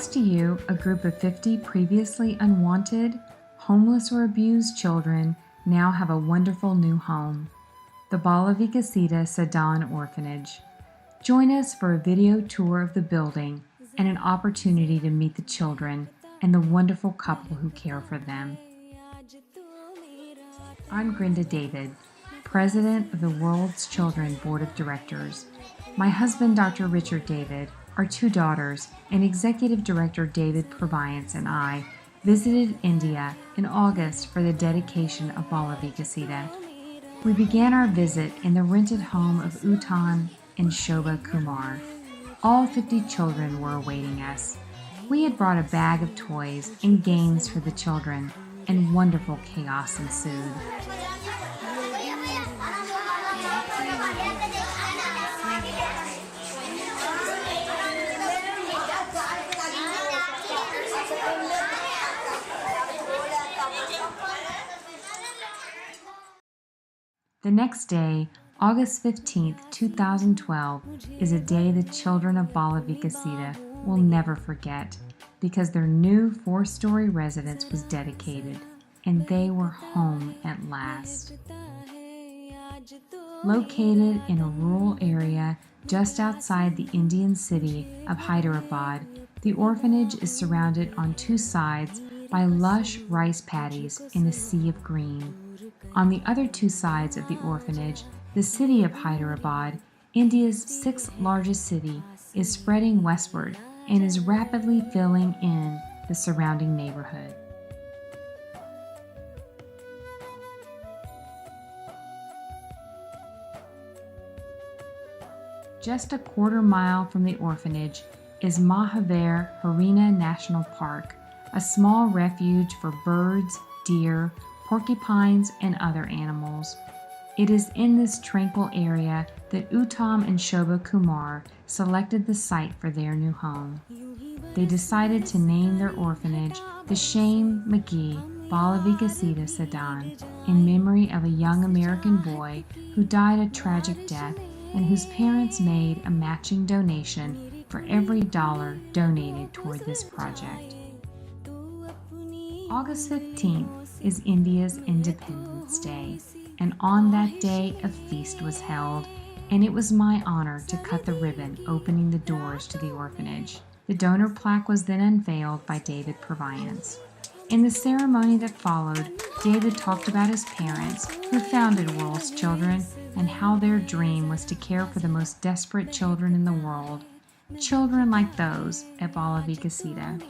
Thanks to you, a group of 50 previously unwanted, homeless or abused children now have a wonderful new home, the Balavikasita Sadan Orphanage. Join us for a video tour of the building and an opportunity to meet the children and the wonderful couple who care for them. I'm Grinda David, President of the World's Children Board of Directors. My husband, Dr. Richard David, our two daughters, and Executive Director David Purviance and I visited India in August for the dedication of Balavikasita. We began our visit in the rented home of Uttam and Shobha Kumar. All 50 children were awaiting us. We had brought a bag of toys and games for the children, and wonderful chaos ensued. The next day, August 15, 2012, is a day the children of Balavikasita will never forget because their new 4-story residence was dedicated and they were home at last. Located in a rural area just outside the Indian city of Hyderabad, the orphanage is surrounded on two sides by lush rice paddies in a sea of green. On the other two sides of the orphanage, the city of Hyderabad, India's 6th largest city, is spreading westward and is rapidly filling in the surrounding neighborhood. Just a quarter-mile from the orphanage is Mahavir Harina National Park, a small refuge for birds, deer, porcupines, and other animals. It is in this tranquil area that Uttam and Shobha Kumar selected the site for their new home. They decided to name their orphanage the Shane McGee Balavikasita Sadan in memory of a young American boy who died a tragic death and whose parents made a matching donation for every dollar donated toward this project. August 15th is India's Independence Day, and on that day a feast was held, and it was my honor to cut the ribbon opening the doors to the orphanage. The donor plaque was then unveiled by David Purviance. In the ceremony that followed, David talked about his parents who founded World's Children and how their dream was to care for the most desperate children in the world, children like those at Balavikasita.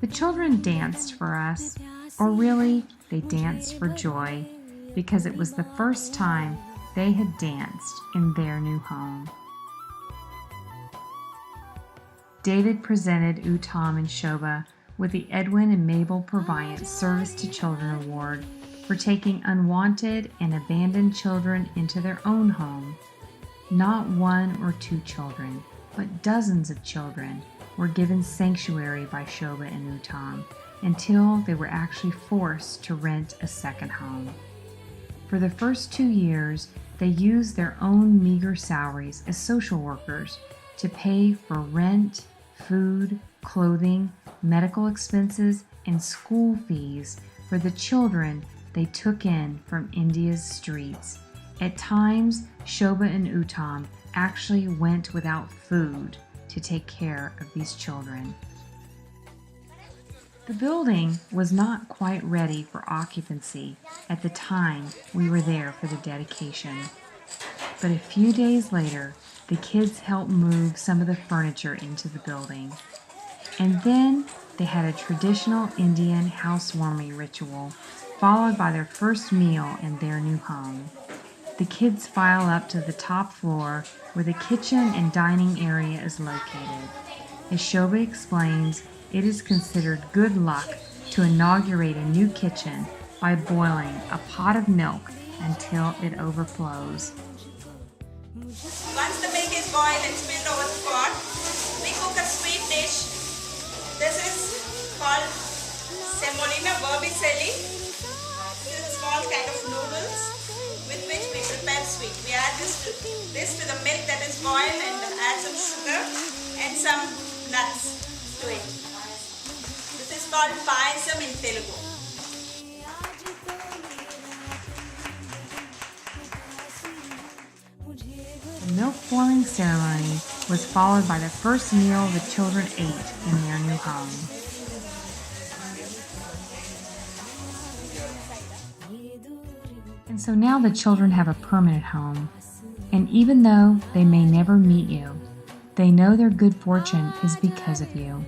The children danced for us, or really, they danced for joy, because it was the first time they had danced in their new home. David presented Uttam and Shobha with the Edwin and Mabel Purviance Service to Children Award for taking unwanted and abandoned children into their own home. Not one or two children, but dozens of children were given sanctuary by Shobha and Uttam until they were actually forced to rent a second home. For the first 2 years, they used their own meager salaries as social workers to pay for rent, food, clothing, medical expenses, and school fees for the children they took in from India's streets. At times, Shobha and Uttam actually went without food to take care of these children. The building was not quite ready for occupancy at the time we were there for the dedication. But a few days later, the kids helped move some of the furniture into the building. And then they had a traditional Indian housewarming ritual, followed by their first meal in their new home. The kids file up to the top floor where the kitchen and dining area is located. As Shobha explains, it is considered good luck to inaugurate a new kitchen by boiling a pot of milk until it overflows. Once the milk is boiled and spilled over the pot, we cook a sweet dish. This is called semolina vermicelli. This is a small kind of noodles with which we prepare sweet. We add this to the milk that is boiled and add some sugar and some nuts to it. called payasam in Telugu. The milk forming ceremony was followed by the first meal the children ate in their new home. And so now the children have a permanent home, and even though they may never meet you, they know their good fortune is because of you.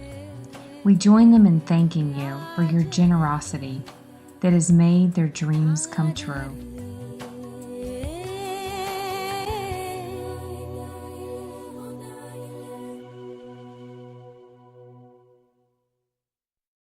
We join them in thanking you for your generosity that has made their dreams come true.